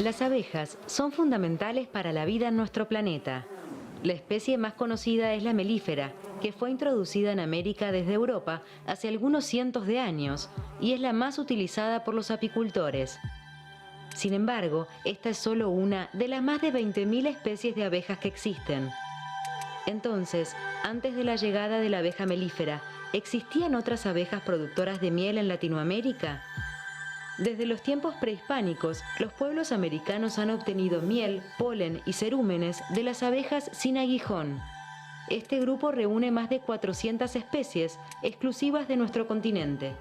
Las abejas son fundamentales para la vida en nuestro planeta. La especie más conocida es la melífera, que fue introducida en América desde Europa hace algunos cientos de años y es la más utilizada por los apicultores. Sin embargo, esta es solo una de las más de 20.000 especies de abejas que existen. Entonces, antes de la llegada de la abeja melífera, ¿existían otras abejas productoras de miel en Latinoamérica? Desde los tiempos prehispánicos, los pueblos americanos han obtenido miel, polen y cerúmenes de las abejas sin aguijón. Este grupo reúne más de 400 especies exclusivas de nuestro continente.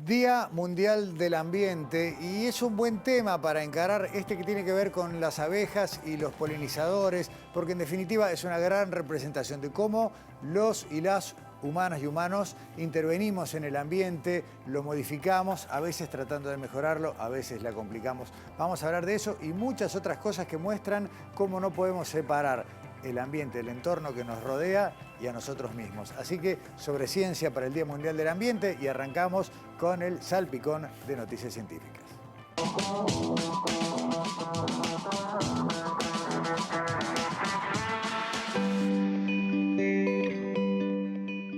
Día Mundial del Ambiente, y es un buen tema para encarar este que tiene que ver con las abejas y los polinizadores, porque en definitiva es una gran representación de cómo los y las humanas y humanos intervenimos en el ambiente, lo modificamos, a veces tratando de mejorarlo, a veces la complicamos. Vamos a hablar de eso y muchas otras cosas que muestran cómo no podemos separar el ambiente, el entorno que nos rodea y a nosotros mismos. Así que sobre ciencia para el Día Mundial del Ambiente, y arrancamos con el salpicón de noticias científicas.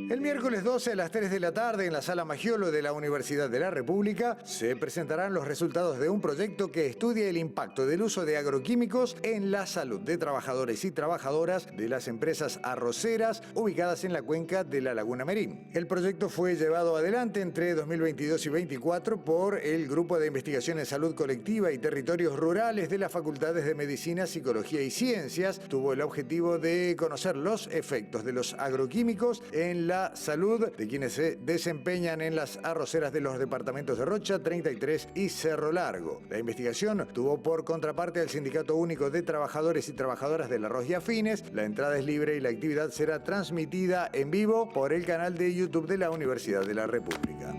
El miércoles 12 a las 3 de la tarde en la Sala Maggiolo de la Universidad de la República se presentarán los resultados de un proyecto que estudia el impacto del uso de agroquímicos en la salud de trabajadores y trabajadoras de las empresas arroceras ubicadas en la cuenca de la Laguna Merín. El proyecto fue llevado adelante entre 2022 y 2024 por el Grupo de Investigación en Salud Colectiva y Territorios Rurales de las Facultades de Medicina, Psicología y Ciencias. Tuvo el objetivo de conocer los efectos de los agroquímicos en la salud de quienes se desempeñan en las arroceras de los departamentos de Rocha, 33 y Cerro Largo. La investigación tuvo por contraparte al Sindicato Único de Trabajadores y Trabajadoras del Arroz y Afines. La entrada es libre y la actividad será transmitida en vivo por el canal de YouTube de la Universidad de la República.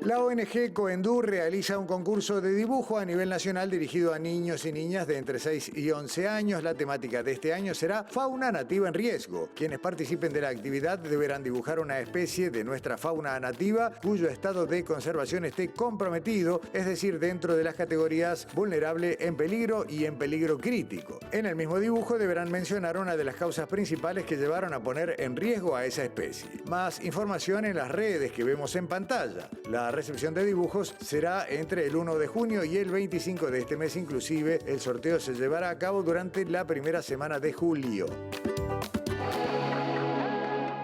La ONG Coendú realiza un concurso de dibujo a nivel nacional dirigido a niños y niñas de entre 6 y 11 años. La temática de este año será fauna nativa en riesgo. Quienes participen de la actividad deberán dibujar una especie de nuestra fauna nativa cuyo estado de conservación esté comprometido, es decir, dentro de las categorías vulnerable, en peligro y en peligro crítico. En el mismo dibujo deberán mencionar una de las causas principales que llevaron a poner en riesgo a esa especie. Más información en las redes que vemos en pantalla. La recepción de dibujos será entre el 1 de junio y el 25 de este mes inclusive. El sorteo se llevará a cabo durante la primera semana de julio.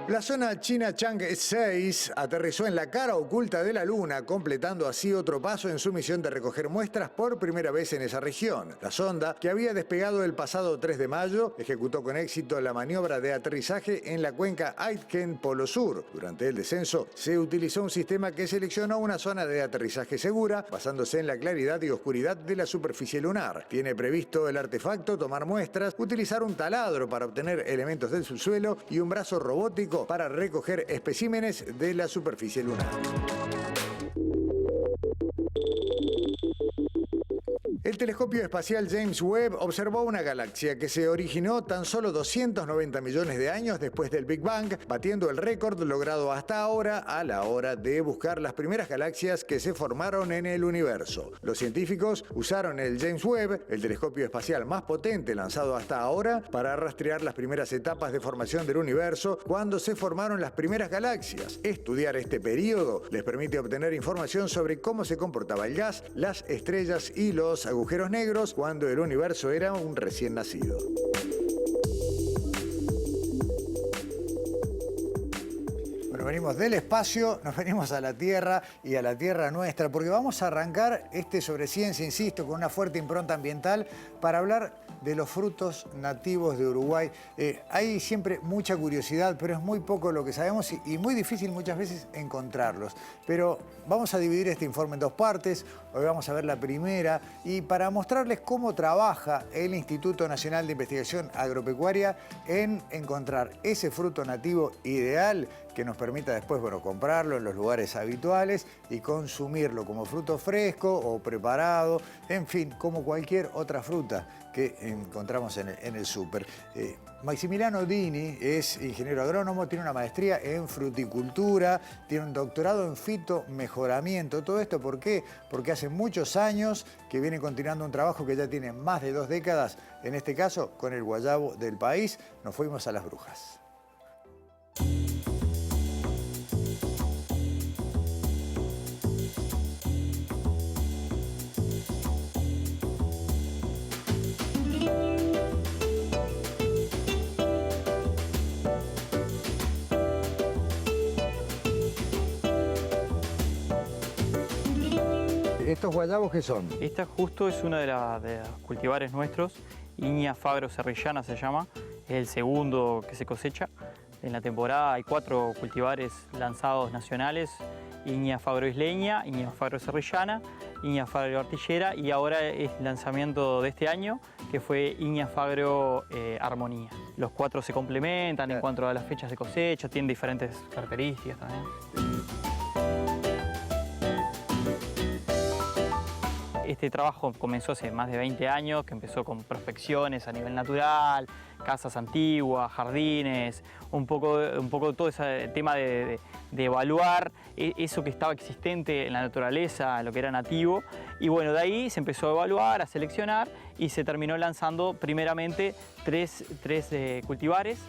La sonda china Chang'e 6 aterrizó en la cara oculta de la Luna, completando así otro paso en su misión de recoger muestras por primera vez en esa región. La sonda, que había despegado el pasado 3 de mayo, ejecutó con éxito la maniobra de aterrizaje en la cuenca Aitken Polo Sur. Durante el descenso, se utilizó un sistema que seleccionó una zona de aterrizaje segura, basándose en la claridad y oscuridad de la superficie lunar. Tiene previsto el artefacto tomar muestras, utilizar un taladro para obtener elementos del subsuelo y un brazo robótico para recoger especímenes de la superficie lunar. El telescopio espacial James Webb observó una galaxia que se originó tan solo 290 millones de años después del Big Bang, batiendo el récord logrado hasta ahora a la hora de buscar las primeras galaxias que se formaron en el universo. Los científicos usaron el James Webb, el telescopio espacial más potente lanzado hasta ahora, para rastrear las primeras etapas de formación del universo cuando se formaron las primeras galaxias. Estudiar este periodo les permite obtener información sobre cómo se comportaba el gas, las estrellas y los agujeros negros cuando el universo era un recién nacido. Bueno, venimos del espacio, nos venimos a la Tierra y a la Tierra nuestra, porque vamos a arrancar sobre ciencia, insisto, con una fuerte impronta ambiental para hablar de los frutos nativos de Uruguay. Hay siempre mucha curiosidad, pero es muy poco lo que sabemos y muy difícil muchas veces encontrarlos. Pero vamos a dividir este informe en dos partes. Hoy vamos a ver la primera y para mostrarles cómo trabaja el Instituto Nacional de Investigación Agropecuaria en encontrar ese fruto nativo ideal que nos permita después, bueno, comprarlo en los lugares habituales y consumirlo como fruto fresco o preparado, en fin, como cualquier otra fruta que encontramos en el súper. Maximiliano Dini es ingeniero agrónomo, tiene una maestría en fruticultura, tiene un doctorado en fitomejoramiento. ¿Todo esto por qué? Porque hace muchos años que viene continuando un trabajo que ya tiene más de 2 décadas, en este caso con el guayabo del país. Nos fuimos a Las Brujas. ¿Estos guayabos qué son? Esta justo es una de los cultivares nuestros, Iña Fagro Serrillana se llama, es el segundo que se cosecha. En la temporada hay 4 cultivares lanzados nacionales, Iña Fagro Isleña, Iña Fagro Serrillana, Iña Fagro Artillera y ahora es el lanzamiento de este año que fue Iña Fagro Armonía. Los 4 se complementan en cuanto a las fechas de cosecha, tienen diferentes características también. Este trabajo comenzó hace más de 20 años, que empezó con prospecciones a nivel natural, casas antiguas, jardines, un poco todo ese tema de evaluar eso que estaba existente en la naturaleza, lo que era nativo. Y bueno, de ahí se empezó a evaluar, a seleccionar y se terminó lanzando primeramente tres cultivares.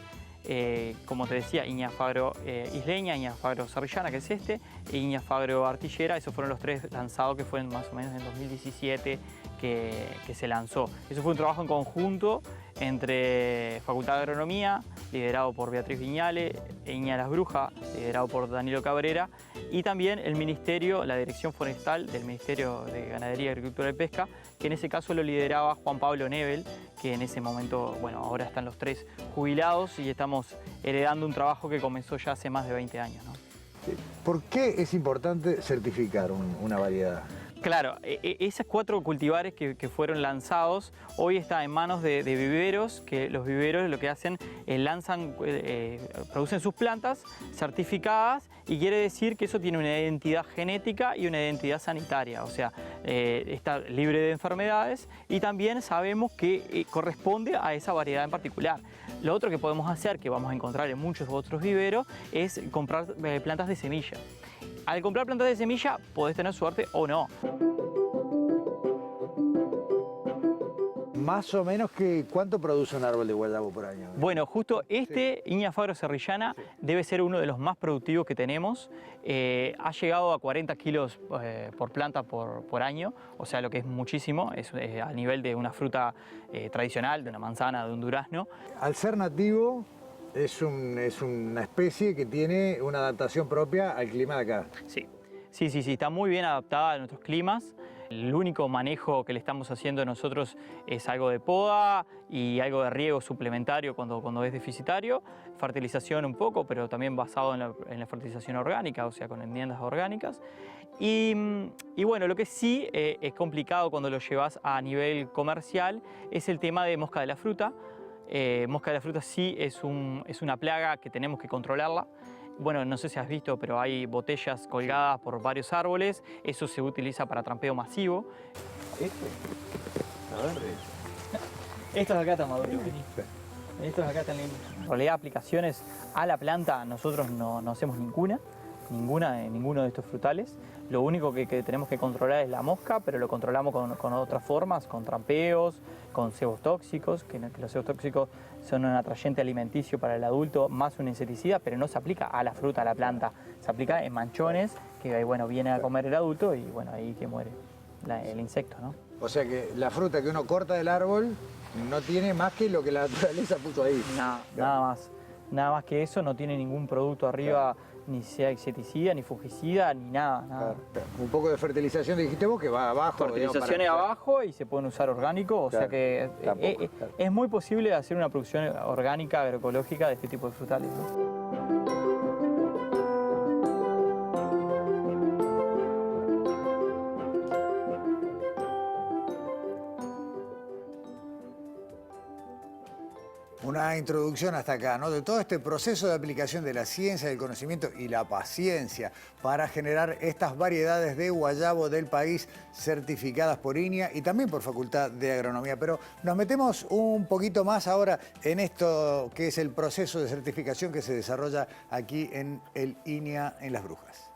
Como te decía, Iña Fagro Isleña, Iña Fagro Serrillana, que es este, e Iña Fagro Artillera. Esos fueron los 3 lanzados que fue más o menos en 2017 que se lanzó. Eso fue un trabajo en conjunto entre Facultad de Agronomía, liderado por Beatriz Viñale, e Iña Las Brujas, liderado por Danilo Cabrera, y también el Ministerio, la Dirección Forestal del Ministerio de Ganadería, Agricultura y Pesca, que en ese caso lo lideraba Juan Pablo Nebel, que en ese momento, bueno, ahora están los 3 jubilados y estamos heredando un trabajo que comenzó ya hace más de 20 años, ¿no? ¿Por qué es importante certificar una variedad? Claro, esos 4 cultivares que fueron lanzados hoy están en manos de viveros, que los viveros lo que hacen es producen sus plantas certificadas y quiere decir que eso tiene una identidad genética y una identidad sanitaria, o sea, está libre de enfermedades y también sabemos que corresponde a esa variedad en particular. Lo otro que podemos hacer, que vamos a encontrar en muchos otros viveros, es comprar plantas de semilla. Al comprar plantas de semilla podés tener suerte o no. Más o menos, ¿cuánto produce un árbol de guayabo por año? Bueno, justo Iña Fagro Serrillana, debe ser uno de los más productivos que tenemos. Ha llegado a 40 kilos por planta por año, o sea, lo que es muchísimo, es a nivel de una fruta tradicional, de una manzana, de un durazno. Al ser nativo, es una especie que tiene una adaptación propia al clima de acá. Sí, está muy bien adaptada a nuestros climas. El único manejo que le estamos haciendo nosotros es algo de poda y algo de riego suplementario cuando es deficitario, fertilización un poco, pero también basado en la fertilización orgánica, o sea, con enmiendas orgánicas. Y bueno, lo que sí es complicado cuando lo llevas a nivel comercial es el tema de mosca de la fruta. Mosca de la fruta sí es una plaga que tenemos que controlarla. Bueno, no sé si has visto, pero hay botellas colgadas por varios árboles. Eso se utiliza para trampeo masivo. A ver. Estos acá están maduros. Estos acá están lindos. En realidad, aplicaciones a la planta nosotros no hacemos ninguna en ninguno de estos frutales. Lo único que tenemos que controlar es la mosca, pero lo controlamos con otras formas, con trampeos, con cebos tóxicos, que los cebos tóxicos son un atrayente alimenticio para el adulto, más un insecticida, pero no se aplica a la fruta, a la planta. Se aplica en manchones, que bueno, viene a comer el adulto y bueno, ahí que muere el insecto, ¿no? O sea que la fruta que uno corta del árbol no tiene más que lo que la naturaleza puso ahí. Nada más. Nada más que eso, no tiene ningún producto arriba, ni sea insecticida, ni fungicida, ni nada. Claro. Un poco de fertilización, dijiste vos, que va abajo. Fertilización es abajo y se pueden usar orgánicos, o sea que es muy posible hacer una producción orgánica, agroecológica de este tipo de frutales, ¿no? Un una introducción hasta acá, ¿no? De todo este proceso de aplicación de la ciencia, del conocimiento y la paciencia para generar estas variedades de guayabo del país certificadas por INEA y también por Facultad de Agronomía. Pero nos metemos un poquito más ahora en esto que es el proceso de certificación que se desarrolla aquí en el INEA en Las Brujas.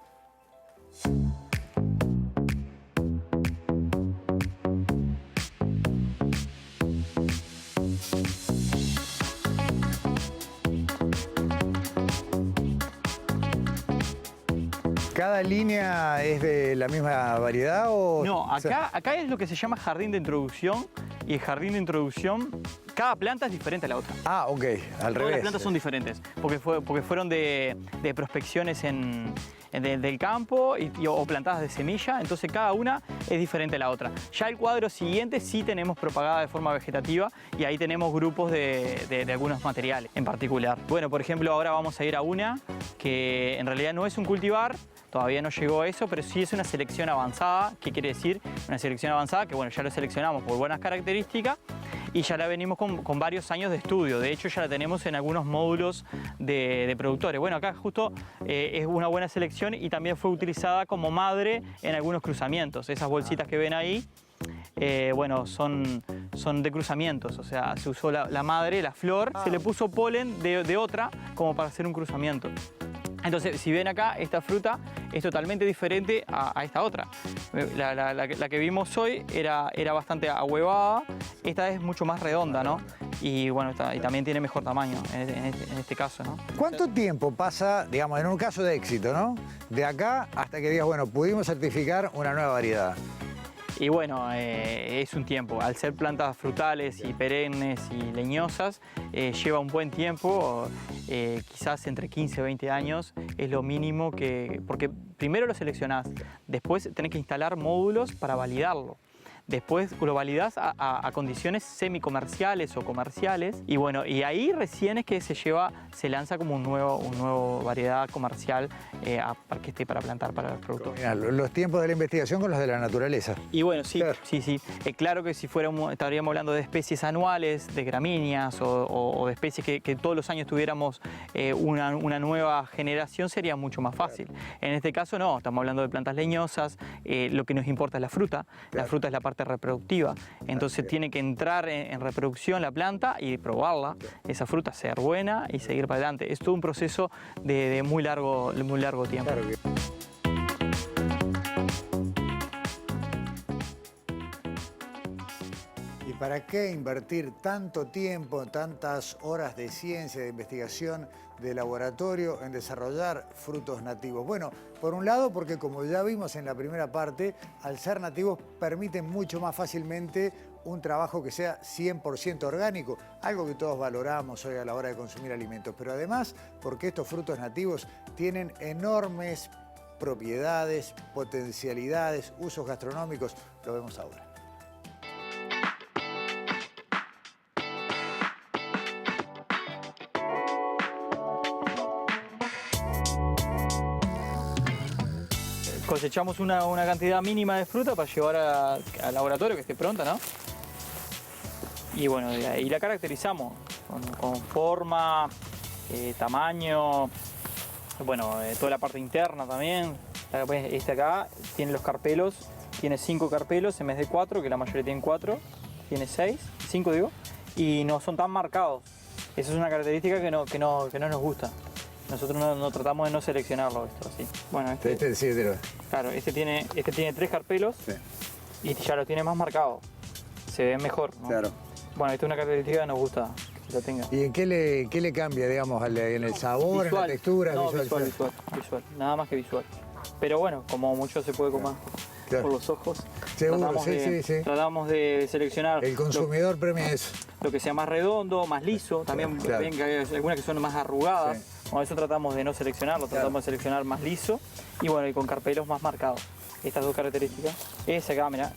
¿Cada línea es de la misma variedad o...? No, acá es lo que se llama jardín de introducción, y el jardín de introducción, cada planta es diferente a la otra. Ah, ok, al revés. Todas las plantas son diferentes, porque fueron de prospecciones del campo o plantadas de semilla, entonces cada una es diferente a la otra. Ya el cuadro siguiente sí tenemos propagada de forma vegetativa y ahí tenemos grupos de algunos materiales en particular. Bueno, por ejemplo, ahora vamos a ir a una que en realidad no es un cultivar, todavía no llegó a eso, pero sí es una selección avanzada. ¿Qué quiere decir? Una selección avanzada que, bueno, ya lo seleccionamos por buenas características y ya la venimos con varios años de estudio. De hecho, ya la tenemos en algunos módulos de productores. Bueno, acá justo es una buena selección y también fue utilizada como madre en algunos cruzamientos. Esas bolsitas que ven ahí, bueno, son de cruzamientos, o sea, se usó la madre, la flor, se le puso polen de otra como para hacer un cruzamiento. Entonces, si ven acá, esta fruta es totalmente diferente a esta otra. La que vimos hoy era bastante ahuevada, esta es mucho más redonda, ¿no? Y bueno, y también tiene mejor tamaño en este caso, ¿no? ¿Cuánto tiempo pasa, digamos, en un caso de éxito, ¿no? De acá hasta que digas, bueno, pudimos certificar una nueva variedad. Y bueno, es un tiempo. Al ser plantas frutales y perennes y leñosas, lleva un buen tiempo, quizás entre 15 y 20 años, es lo mínimo porque primero lo seleccionás, después tenés que instalar módulos para validarlo. Después lo validás a condiciones semicomerciales o comerciales y bueno, y ahí recién es que se lanza como un nuevo variedad comercial para que esté para plantar para los productores. Mirá, los tiempos de la investigación con los de la naturaleza. Y bueno, sí, claro. sí. Claro que si estaríamos hablando de especies anuales, de gramíneas o de especies que todos los años tuviéramos una nueva generación, sería mucho más fácil. En este caso no, estamos hablando de plantas leñosas, lo que nos importa es la fruta. La fruta es la parte reproductiva, entonces tiene que entrar en reproducción la planta y probarla, esa fruta ser buena y seguir para adelante. Es todo un proceso de muy largo tiempo. Claro que... ¿Y para qué invertir tanto tiempo, tantas horas de ciencia, de investigación, de laboratorio en desarrollar frutos nativos? Bueno, por un lado porque como ya vimos en la primera parte, al ser nativos permiten mucho más fácilmente un trabajo que sea 100% orgánico, algo que todos valoramos hoy a la hora de consumir alimentos, pero además porque estos frutos nativos tienen enormes propiedades, potencialidades, usos gastronómicos, lo vemos ahora. Cosechamos una cantidad mínima de fruta para llevar al laboratorio que esté pronta, ¿no? Y bueno, y la caracterizamos con forma, tamaño, bueno, toda la parte interna también. Este acá tiene los carpelos, tiene 5 carpelos en vez de 4, que la mayoría tienen 4, tiene 5 digo, y no son tan marcados. Esa es una característica que no nos gusta. Nosotros no tratamos de no seleccionarlo esto así. Bueno, claro, este tiene 3 carpelos, sí, y ya lo tiene más marcado. Se ve mejor, ¿no? Claro. Bueno, esta es una característica que nos gusta que lo tenga. ¿Y en qué le cambia, digamos, en el sabor, visual, en la textura? No, visual, nada más que visual. Pero bueno, como mucho se puede comer, claro, por los ojos. Seguro, tratamos de seleccionar. El consumidor premia eso. Lo que sea más redondo, más liso. También ven que hay algunas que son más arrugadas. Sí. Bueno, eso tratamos de no seleccionarlo, tratamos de seleccionar más liso y bueno, y con carpelos más marcados. Estas dos características. Ese acá, mirá,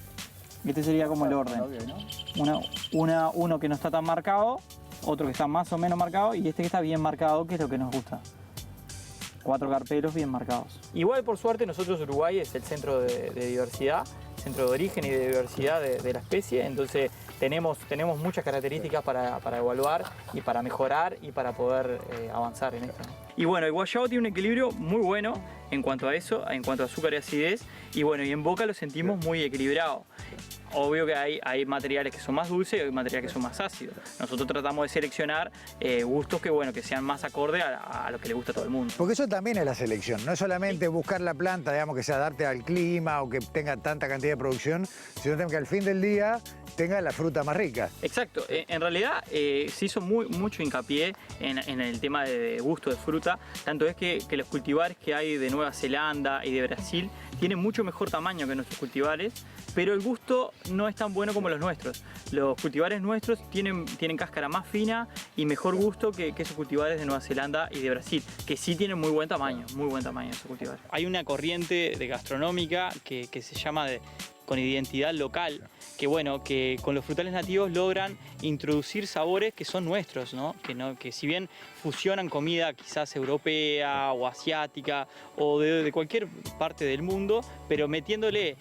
este sería como el orden. Uno que no está tan marcado, otro que está más o menos marcado y este que está bien marcado, que es lo que nos gusta. 4 carpelos bien marcados. Igual, por suerte, nosotros Uruguay es el centro de diversidad, centro de origen y de diversidad de la especie, entonces tenemos muchas características para evaluar y para mejorar y para poder avanzar en esto. Y bueno, el guayabo tiene un equilibrio muy bueno en cuanto a eso, en cuanto a azúcar y acidez, y bueno, y en boca lo sentimos muy equilibrado. Obvio que hay materiales que son más dulces y hay materiales que son más ácidos. Nosotros tratamos de seleccionar gustos que sean más acorde a lo que le gusta a todo el mundo. Porque eso también es la selección, no es solamente buscar la planta, digamos, que se adapte al clima o que tenga tanta cantidad de producción, sino que al fin del día tenga la fruta más rica. Exacto, en realidad se hizo mucho hincapié en el tema de gusto de fruta, tanto es que los cultivares que hay de Nueva Zelanda y de Brasil tienen mucho mejor tamaño que nuestros cultivares, pero el gusto no es tan bueno como los nuestros. Los cultivares nuestros tienen cáscara más fina y mejor gusto que esos cultivares de Nueva Zelanda y de Brasil, que sí tienen muy buen tamaño esos cultivares. Hay una corriente gastronómica que se llama con identidad local, que con los frutales nativos logran introducir sabores que son nuestros, ¿no? Que si bien fusionan comida quizás europea o asiática o de cualquier parte del mundo, pero metiéndole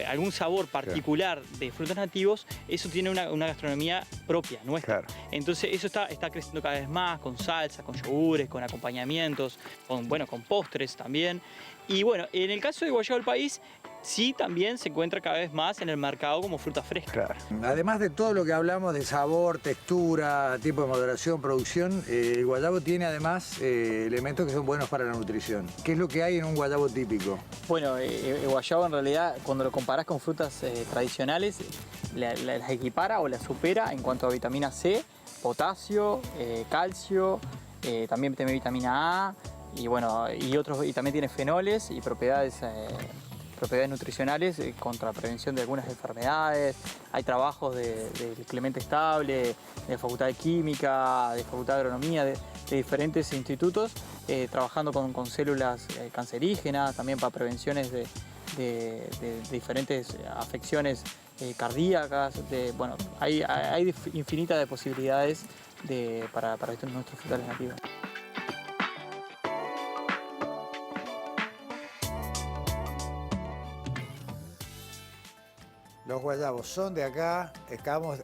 algún sabor particular de frutos nativos, eso tiene una gastronomía propia, nuestra. Claro. Entonces eso está creciendo cada vez más, con salsa, con yogures, con acompañamientos, con postres también. Y bueno, en el caso de guayabo del país, sí también se encuentra cada vez más en el mercado como fruta fresca. Claro. Además de todo lo que hablamos de sabor, textura, tipo de maduración, producción, el guayabo tiene además elementos que son buenos para la nutrición. ¿Qué es lo que hay en un guayabo típico? Bueno, el guayabo en realidad, cuando lo comparás con frutas tradicionales, las equipara o las supera en cuanto a vitamina C, potasio, calcio, también tiene vitamina A, y bueno, y también tiene fenoles y propiedades nutricionales contra la prevención de algunas enfermedades. Hay trabajos de Clemente Estable, de Facultad de Química, de Facultad de Agronomía, de diferentes institutos, trabajando con células cancerígenas, también para prevenciones de diferentes afecciones cardíacas. Bueno, hay infinitas de posibilidades para estos nuestros frutales nativos. Los guayabos son de acá,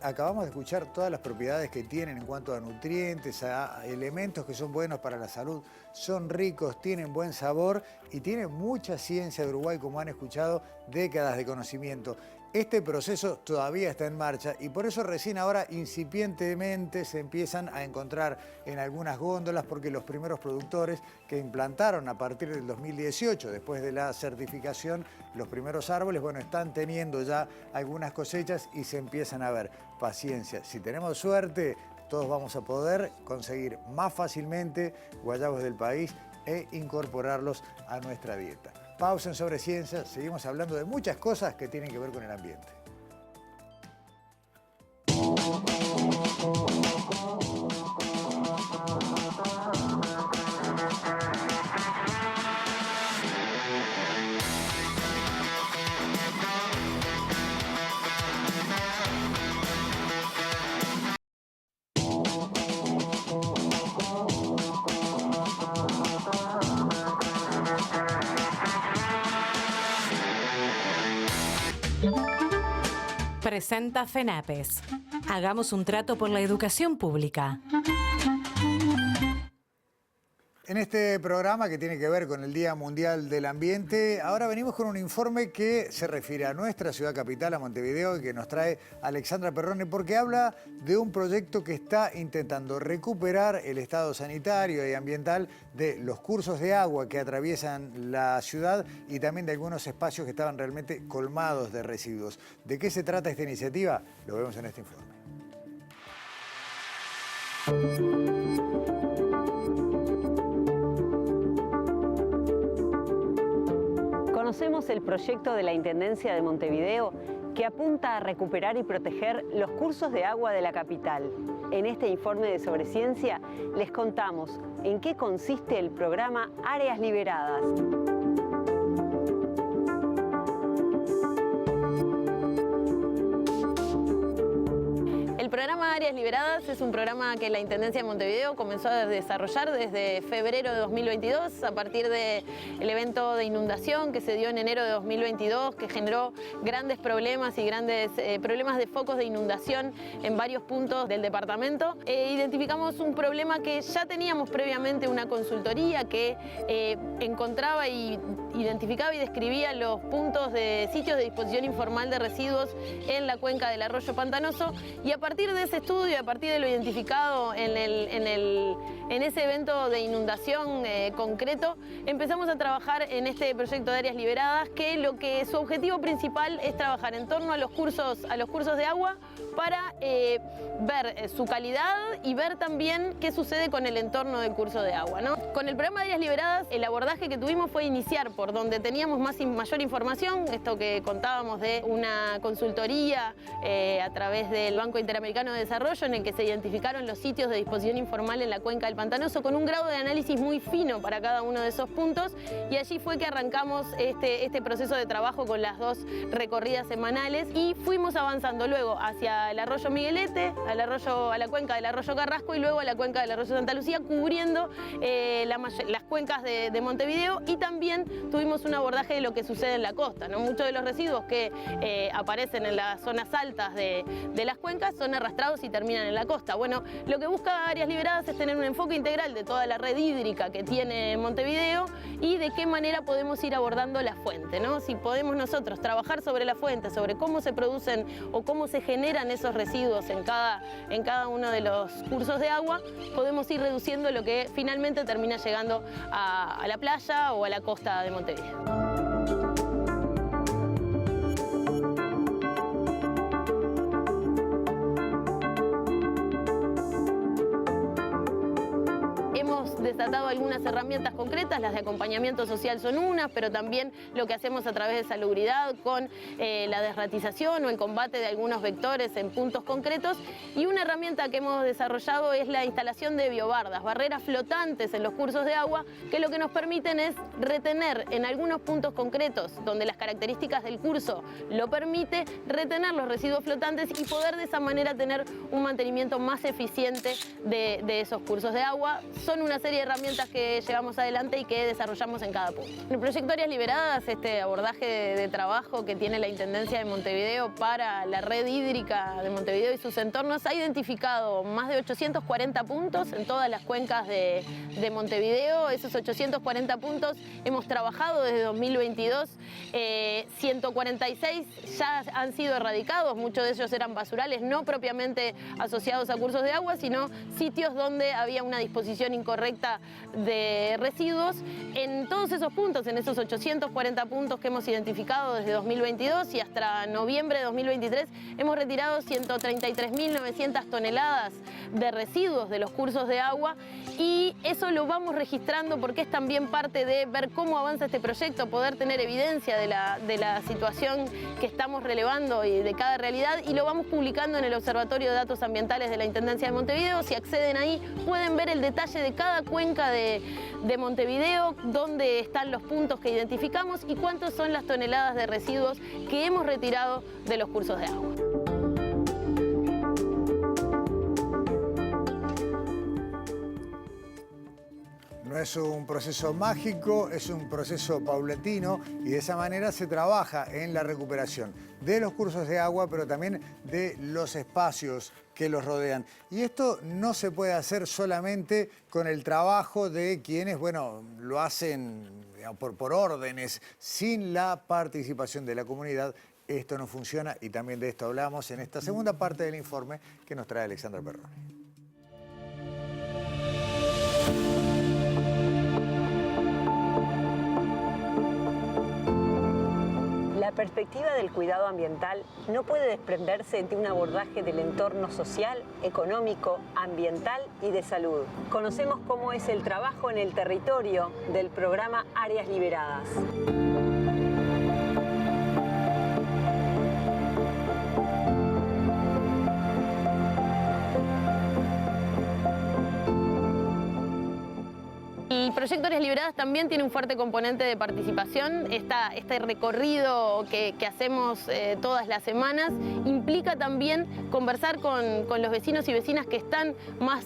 acabamos de escuchar todas las propiedades que tienen en cuanto a nutrientes, a elementos que son buenos para la salud, son ricos, tienen buen sabor y tienen mucha ciencia de Uruguay, como han escuchado, décadas de conocimiento. Este proceso todavía está en marcha y por eso recién ahora incipientemente se empiezan a encontrar en algunas góndolas, porque los primeros productores que implantaron a partir del 2018, después de la certificación, los primeros árboles, bueno, están teniendo ya algunas cosechas y se empiezan a ver. Paciencia, si tenemos suerte, todos vamos a poder conseguir más fácilmente guayabos del país e incorporarlos a nuestra dieta. Pausa en Sobre Ciencia, seguimos hablando de muchas cosas que tienen que ver con el ambiente. Presenta FENAPES. Hagamos un trato por la educación pública. En este programa que tiene que ver con el Día Mundial del Ambiente, ahora venimos con un informe que se refiere a nuestra ciudad capital, a Montevideo, y que nos trae Alexandra Perrone, porque habla de un proyecto que está intentando recuperar el estado sanitario y ambiental de los cursos de agua que atraviesan la ciudad y también de algunos espacios que estaban realmente colmados de residuos. ¿De qué se trata esta iniciativa? Lo vemos en este informe. Conocemos el proyecto de la Intendencia de Montevideo que apunta a recuperar y proteger los cursos de agua de la capital. En este informe de Sobre Ciencia les contamos en qué consiste el programa Áreas Liberadas. El programa Áreas Liberadas es un programa que la Intendencia de Montevideo comenzó a desarrollar desde febrero de 2022 a partir del evento de inundación que se dio en enero de 2022, que generó grandes problemas y grandes problemas de focos de inundación en varios puntos del departamento. Identificamos un problema que ya teníamos previamente, una consultoría que encontraba y identificaba y describía los puntos de sitios de disposición informal de residuos en la cuenca del arroyo Pantanoso, y a partir de ese estudio, a partir de lo identificado en ese evento de inundación concreto, empezamos a trabajar en este proyecto de Áreas Liberadas, que su objetivo principal es trabajar en torno a los cursos de agua para ver su calidad y ver también qué sucede con el entorno del curso de agua, ¿no? Con el programa de Áreas Liberadas, el abordaje que tuvimos fue iniciar por donde teníamos mayor información, esto que contábamos de una consultoría a través del Banco Interamericano de Desarrollo, en el que se identificaron los sitios de disposición informal en la cuenca del Pantanoso con un grado de análisis muy fino para cada uno de esos puntos, y allí fue que arrancamos este proceso de trabajo con las 2 recorridas semanales y fuimos avanzando luego hacia el arroyo Miguelete, a la cuenca del arroyo Carrasco y luego a la cuenca del arroyo Santa Lucía, cubriendo las cuencas de Montevideo, y también tuvimos un abordaje de lo que sucede en la costa, ¿no? Muchos de los residuos que aparecen en las zonas altas de las cuencas son arrastrados y terminan en la costa. Bueno, lo que busca Áreas Liberadas es tener un enfoque integral de toda la red hídrica que tiene Montevideo y de qué manera podemos ir abordando la fuente, ¿no? Si podemos nosotros trabajar sobre la fuente, sobre cómo se producen o cómo se generan esos residuos en cada uno de los cursos de agua, podemos ir reduciendo lo que finalmente termina llegando a la playa o a la costa de Montevideo. Desatado algunas herramientas concretas, las de acompañamiento social son unas, pero también lo que hacemos a través de salubridad con la desratización o el combate de algunos vectores en puntos concretos, y una herramienta que hemos desarrollado es la instalación de biobardas, barreras flotantes en los cursos de agua, que lo que nos permiten es retener en algunos puntos concretos donde las características del curso lo permite, retener los residuos flotantes y poder de esa manera tener un mantenimiento más eficiente de esos cursos de agua. Son una serie de herramientas que llevamos adelante y que desarrollamos en cada punto. En el proyecto Áreas Liberadas, este abordaje de trabajo que tiene la Intendencia de Montevideo para la red hídrica de Montevideo y sus entornos, ha identificado más de 840 puntos en todas las cuencas de Montevideo. Esos 840 puntos hemos trabajado desde 2022, 146 ya han sido erradicados, muchos de ellos eran basurales, no propiamente asociados a cursos de agua, sino sitios donde había una disposición incorrecta de residuos. En todos esos puntos, en esos 840 puntos que hemos identificado desde 2022 y hasta noviembre de 2023, hemos retirado 133.900 toneladas de residuos de los cursos de agua, y eso lo vamos registrando porque es también parte de ver cómo avanza este proyecto, poder tener evidencia de la situación que estamos relevando y de cada realidad, y lo vamos publicando en el Observatorio de Datos Ambientales de la Intendencia de Montevideo. Si acceden ahí pueden ver el detalle de cada cuenca de Montevideo, dónde están los puntos que identificamos y cuántas son las toneladas de residuos que hemos retirado de los cursos de agua. No es un proceso mágico, es un proceso paulatino, y de esa manera se trabaja en la recuperación de los cursos de agua, pero también de los espacios que los rodean. Y esto no se puede hacer solamente con el trabajo de quienes, bueno, lo hacen por órdenes, sin la participación de la comunidad. Esto no funciona, y también de esto hablamos en esta segunda parte del informe que nos trae Alexandra Perroni. La perspectiva del cuidado ambiental no puede desprenderse de un abordaje del entorno social, económico, ambiental y de salud. Conocemos cómo es el trabajo en el territorio del programa Áreas Liberadas. El El proyecto Áreas Liberadas también tiene un fuerte componente de participación. Este recorrido que hacemos todas las semanas implica también conversar con los vecinos y vecinas que están más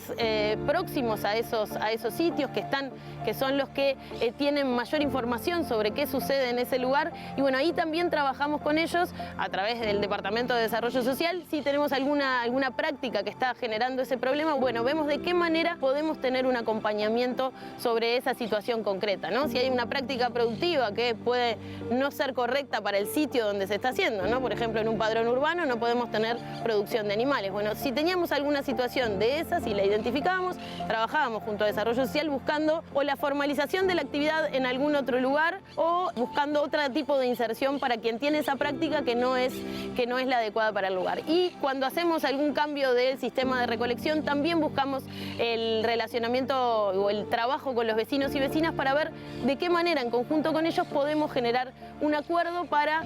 próximos a esos sitios, que son los que tienen mayor información sobre qué sucede en ese lugar. Y bueno, ahí también trabajamos con ellos a través del Departamento de Desarrollo Social. Si tenemos alguna práctica que está generando ese problema, bueno, vemos de qué manera podemos tener un acompañamiento sobre esa situación concreta, ¿no? Si hay una práctica productiva que puede no ser correcta para el sitio donde se está haciendo, ¿no? Por ejemplo, en un padrón urbano no podemos tener producción de animales. Bueno, si teníamos alguna situación de esas y la identificábamos, trabajábamos junto a Desarrollo Social buscando o la formalización de la actividad en algún otro lugar o buscando otro tipo de inserción para quien tiene esa práctica que no es la adecuada para el lugar. Y cuando hacemos algún cambio del sistema de recolección, también buscamos el relacionamiento o el trabajo con los vecinos y vecinas para ver de qué manera en conjunto con ellos podemos generar un acuerdo para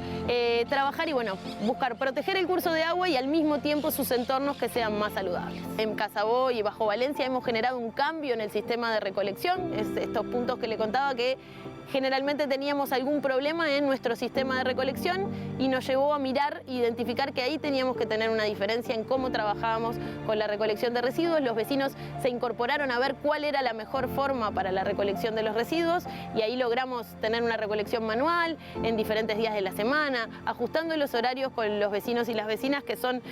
trabajar y bueno, buscar proteger el curso de agua y al mismo tiempo sus entornos que sean más saludables. En Casabó y Bajo Valencia hemos generado un cambio en el sistema de recolección, estos puntos que le contaba que generalmente teníamos algún problema en nuestro sistema de recolección y nos llevó a mirar e identificar que ahí teníamos que tener una diferencia en cómo trabajábamos con la recolección de residuos. Los vecinos se incorporaron a ver cuál era la mejor forma para la recolección de los residuos y ahí logramos tener una recolección manual en diferentes días de la semana, ajustando los horarios con los vecinos y las vecinas que son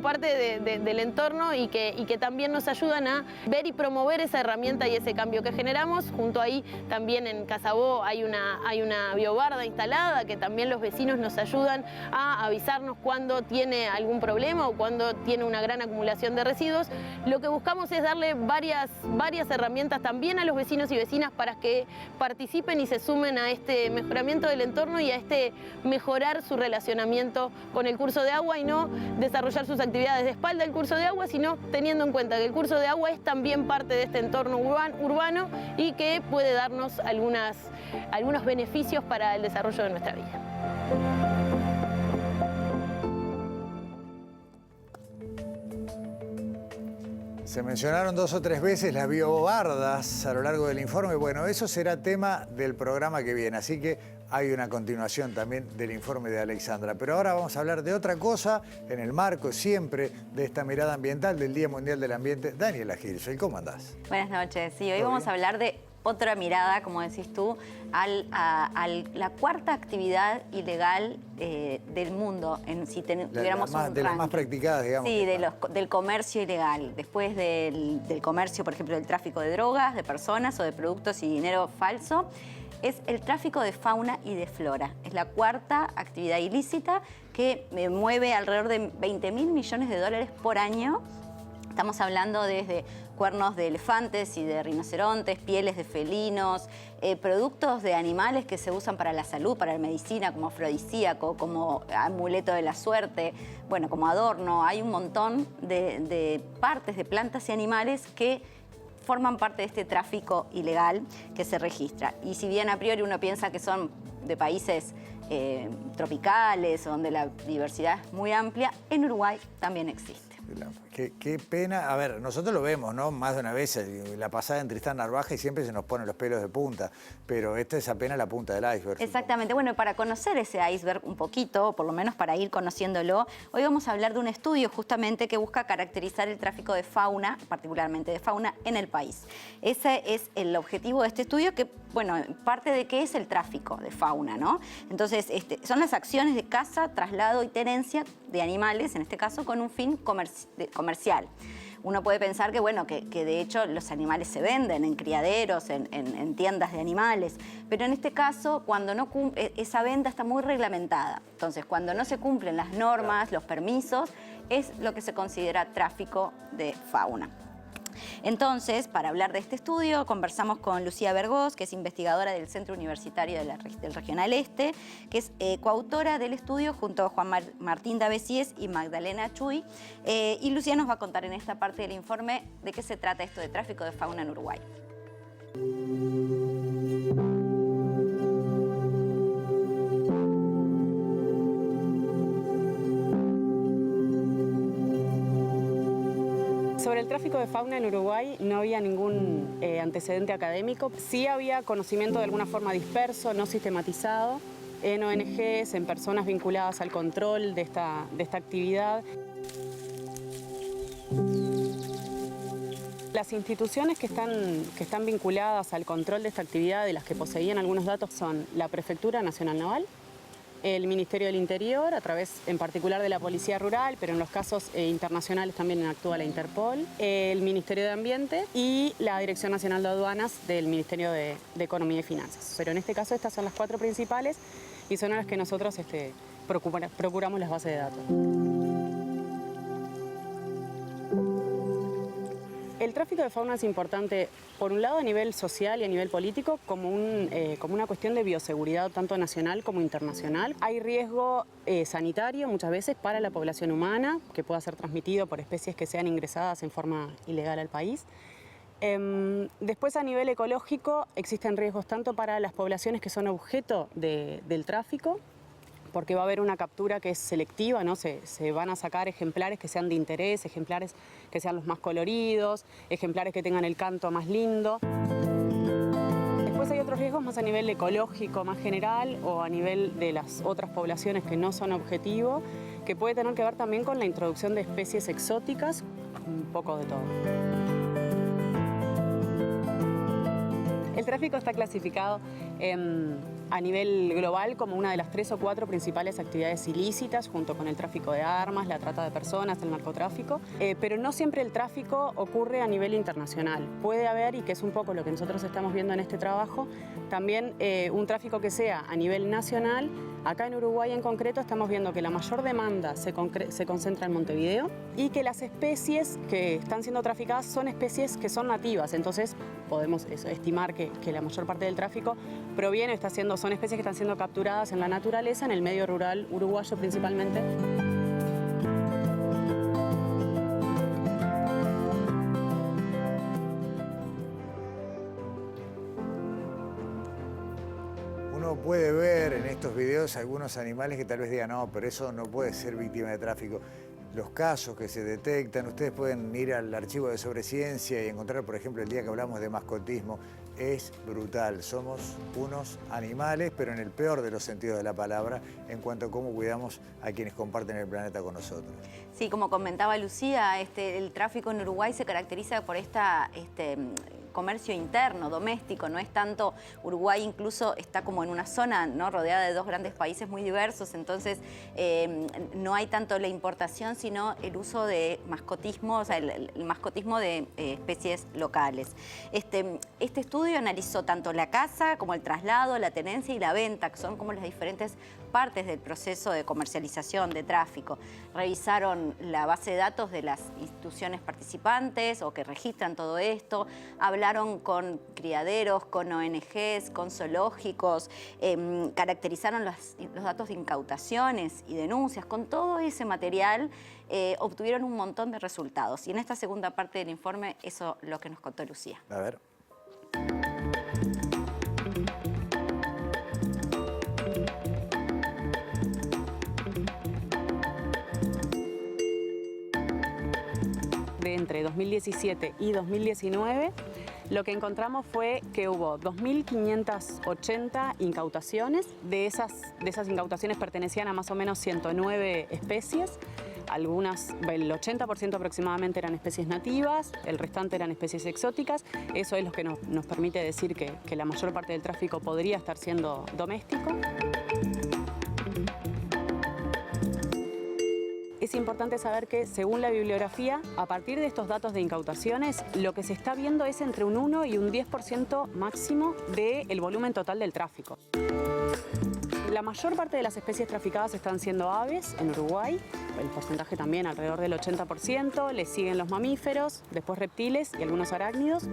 parte del entorno y que también nos ayudan a ver y promover esa herramienta y ese cambio que generamos. Junto ahí también en Casabó hay una biobarda instalada que también los vecinos nos ayudan a avisarnos cuando tiene algún problema o cuando tiene una gran acumulación de residuos. Lo que buscamos es darle varias herramientas también a los vecinos y vecinas para que participen y se sumen a este mejoramiento del entorno y a este mejorar su relacionamiento con el curso de agua y no desarrollar sus actividades de espalda al curso de agua, sino teniendo en cuenta que el curso de agua es también parte de este entorno urbano y que puede darnos algunos beneficios para el desarrollo de nuestra vida. Se mencionaron 2 o 3 veces las biobardas a lo largo del informe. Bueno, eso será tema del programa que viene, así que hay una continuación también del informe de Alexandra. Pero ahora vamos a hablar de otra cosa en el marco siempre de esta mirada ambiental del Día Mundial del Ambiente. Daniela Hirschfeld, ¿cómo andás? Buenas noches. Sí, hoy vamos a hablar de otra mirada, como decís tú, a la cuarta actividad ilegal del mundo, si tuviéramos un ranking. De las más practicadas, digamos. Sí, del comercio ilegal. Después del comercio, por ejemplo, del tráfico de drogas, de personas o de productos y dinero falso, es el tráfico de fauna y de flora. Es la cuarta actividad ilícita que mueve alrededor de 20.000 millones de dólares por año. Estamos hablando desde cuernos de elefantes y de rinocerontes, pieles de felinos, productos de animales que se usan para la salud, para la medicina, como afrodisíaco, como amuleto de la suerte, bueno, como adorno. Hay un montón de partes de plantas y animales que forman parte de este tráfico ilegal que se registra. Y si bien a priori uno piensa que son de países tropicales, donde la diversidad es muy amplia, en Uruguay también existe. Qué pena. A ver, nosotros lo vemos, ¿no? Más de una vez, la pasada en Tristán Narvaja y siempre se nos ponen los pelos de punta, pero esta es apenas la punta del iceberg. Exactamente. Bueno, para conocer ese iceberg un poquito, o por lo menos para ir conociéndolo, hoy vamos a hablar de un estudio justamente que busca caracterizar el tráfico de fauna, particularmente de fauna, en el país. Ese es el objetivo de este estudio que, bueno, parte de qué es el tráfico de fauna, ¿no? Entonces, son las acciones de caza, traslado y tenencia de animales, en este caso con un fin comercial. Uno puede pensar que, bueno, que de hecho los animales se venden en criaderos, en tiendas de animales, pero en este caso cuando no esa venta está muy reglamentada. Entonces, cuando no se cumplen las normas, los permisos, es lo que se considera tráfico de fauna. Entonces, para hablar de este estudio, conversamos con Lucía Bergós, que es investigadora del Centro Universitario del Regional Este, que es coautora del estudio junto a Juan Martín Davesies y Magdalena Chuy. Y Lucía nos va a contar en esta parte del informe de qué se trata esto de tráfico de fauna en Uruguay. Sobre Sobre el tráfico de fauna en Uruguay no había ningún antecedente académico. Sí había conocimiento de alguna forma disperso, no sistematizado, en ONGs, en personas vinculadas al control de esta actividad. Las instituciones que están vinculadas al control de esta actividad, de las que poseían algunos datos, son la Prefectura Nacional Naval, el Ministerio del Interior, a través en particular de la Policía Rural, pero en los casos internacionales también actúa la Interpol, el Ministerio de Ambiente y la Dirección Nacional de Aduanas del Ministerio de Economía y Finanzas. Pero en este caso estas son las 4 principales y son a las que nosotros procuramos las bases de datos. El tráfico de fauna es importante, por un lado, a nivel social y a nivel político, como una cuestión de bioseguridad tanto nacional como internacional. Hay riesgo sanitario muchas veces para la población humana, que pueda ser transmitido por especies que sean ingresadas en forma ilegal al país. Después, a nivel ecológico, existen riesgos tanto para las poblaciones que son objeto del tráfico, porque va a haber una captura que es selectiva, ¿no? Se van a sacar ejemplares que sean de interés, ejemplares que sean los más coloridos, ejemplares que tengan el canto más lindo. Después hay otros riesgos más a nivel ecológico, más general, o a nivel de las otras poblaciones que no son objetivo, que puede tener que ver también con la introducción de especies exóticas, un poco de todo. El tráfico está clasificado a nivel global como una de las 3 o 4 principales actividades ilícitas, junto con el tráfico de armas, la trata de personas, el narcotráfico, pero no siempre el tráfico ocurre a nivel internacional. Puede haber, y que es un poco lo que nosotros estamos viendo en este trabajo, también un tráfico que sea a nivel nacional. Acá en Uruguay en concreto estamos viendo que la mayor demanda se concentra en Montevideo y que las especies que están siendo traficadas son especies que son nativas, entonces podemos estimar que la mayor parte del tráfico son especies que están siendo capturadas en la naturaleza, en el medio rural uruguayo principalmente. Uno puede ver en estos videos algunos animales que tal vez digan, no, pero eso no puede ser víctima de tráfico. Los casos que se detectan, ustedes pueden ir al archivo de Sobreciencia y encontrar, por ejemplo, el día que hablamos de mascotismo, es brutal. Somos unos animales, pero en el peor de los sentidos de la palabra, en cuanto a cómo cuidamos a quienes comparten el planeta con nosotros. Sí, como comentaba Lucía, el tráfico en Uruguay se caracteriza por comercio interno, doméstico, no es tanto. Uruguay incluso está como en una zona, ¿no?, rodeada de 2 grandes países muy diversos, entonces no hay tanto la importación, sino el uso de mascotismo, o sea, el mascotismo de especies locales. Este estudio analizó tanto la caza como el traslado, la tenencia y la venta, que son como las diferentes partes del proceso de comercialización, de tráfico. Revisaron la base de datos de las instituciones participantes o que registran todo esto, hablaron con criaderos, con ONGs, con zoológicos, caracterizaron los datos de incautaciones y denuncias. Con todo ese material obtuvieron un montón de resultados. Y en esta segunda parte del informe, eso es lo que nos contó Lucía. A ver. Entre 2017 y 2019, lo que encontramos fue que hubo 2.580 incautaciones. De esas incautaciones pertenecían a más o menos 109 especies. Algunas, el 80% aproximadamente eran especies nativas, el restante eran especies exóticas. Eso es lo que nos permite decir que la mayor parte del tráfico podría estar siendo doméstico. Es importante saber que, según la bibliografía, a partir de estos datos de incautaciones, lo que se está viendo es entre un 1 y un 10% máximo del volumen total del tráfico. La mayor parte de las especies traficadas están siendo aves en Uruguay, el porcentaje también alrededor del 80%, le siguen los mamíferos, después reptiles y algunos arácnidos.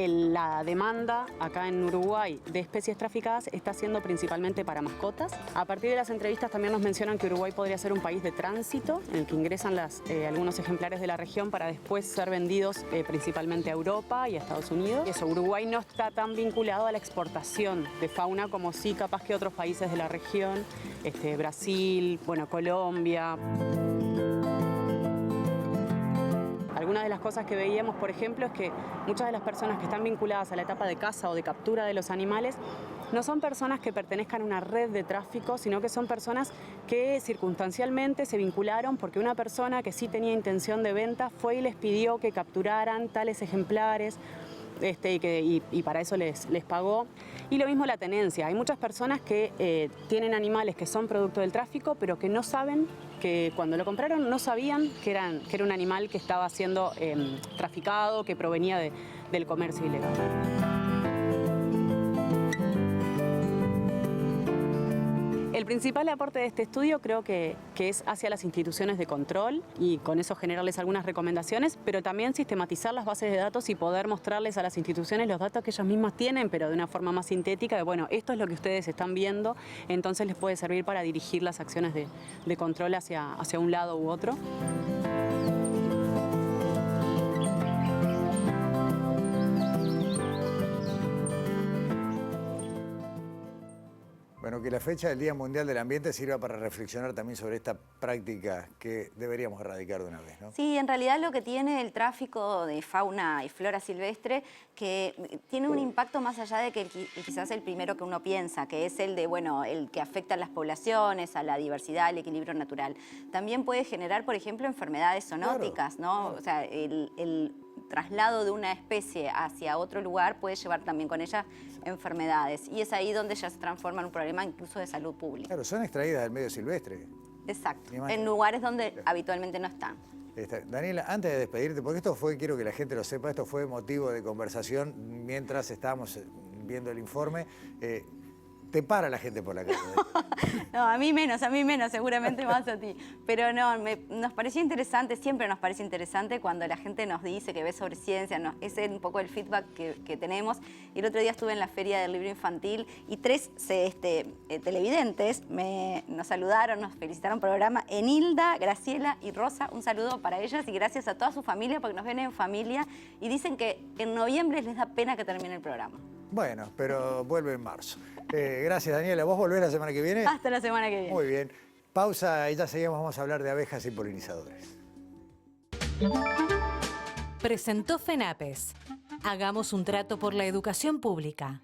la demanda acá en Uruguay de especies traficadas está siendo principalmente para mascotas. A partir de las entrevistas también nos mencionan que Uruguay podría ser un país de tránsito en el que ingresan algunos ejemplares de la región para después ser vendidos principalmente a Europa y a Estados Unidos. Eso, Uruguay no está tan vinculado a la exportación de fauna como sí capaz que otros países de la región, Brasil, bueno, Colombia. Algunas de las cosas que veíamos, por ejemplo, es que muchas de las personas que están vinculadas a la etapa de caza o de captura de los animales no son personas que pertenezcan a una red de tráfico, sino que son personas que circunstancialmente se vincularon porque una persona que sí tenía intención de venta fue y les pidió que capturaran tales ejemplares. Y para eso les pagó. Y lo mismo la tenencia. Hay muchas personas que tienen animales que son producto del tráfico, pero que no saben, que cuando lo compraron no sabían que era un animal que estaba siendo traficado, que provenía del comercio ilegal. El principal aporte de este estudio creo que es hacia las instituciones de control y con eso generarles algunas recomendaciones, pero también sistematizar las bases de datos y poder mostrarles a las instituciones los datos que ellas mismas tienen, pero de una forma más sintética, de bueno, esto es lo que ustedes están viendo, entonces les puede servir para dirigir las acciones de control hacia un lado u otro. Bueno, que la fecha del Día Mundial del Ambiente sirva para reflexionar también sobre esta práctica que deberíamos erradicar de una vez, ¿no? Sí, en realidad lo que tiene el tráfico de fauna y flora silvestre, que tiene un impacto más allá de que quizás el primero que uno piensa, que es el de, bueno, el que afecta a las poblaciones, a la diversidad, al equilibrio natural. También puede generar, por ejemplo, enfermedades zoonóticas, ¿no? Claro. O sea, el traslado de una especie hacia otro lugar puede llevar también con ella enfermedades. Y es ahí donde ya se transforma en un problema incluso de salud pública. Claro, son extraídas del medio silvestre. Exacto, en lugares donde habitualmente no están. Daniela, antes de despedirte, porque quiero que la gente lo sepa, esto fue motivo de conversación mientras estábamos viendo el informe. Te para la gente por la calle. No, a mí menos, seguramente más a ti. Pero no, nos pareció interesante, siempre nos parece interesante cuando la gente nos dice que ve sobre ciencia, ese es un poco el feedback que tenemos. Y el otro día estuve en la Feria del Libro Infantil y 3 televidentes nos saludaron, nos felicitaron por el programa. Enilda, Graciela y Rosa, un saludo para ellas y gracias a toda su familia porque nos ven en familia y dicen que en noviembre les da pena que termine el programa. Bueno, pero vuelve en marzo. Gracias, Daniela. ¿Vos volvés la semana que viene? Hasta la semana que viene. Muy bien. Pausa y ya seguimos. Vamos a hablar de abejas y polinizadores. Presentó FENAPES. Hagamos un trato por la educación pública.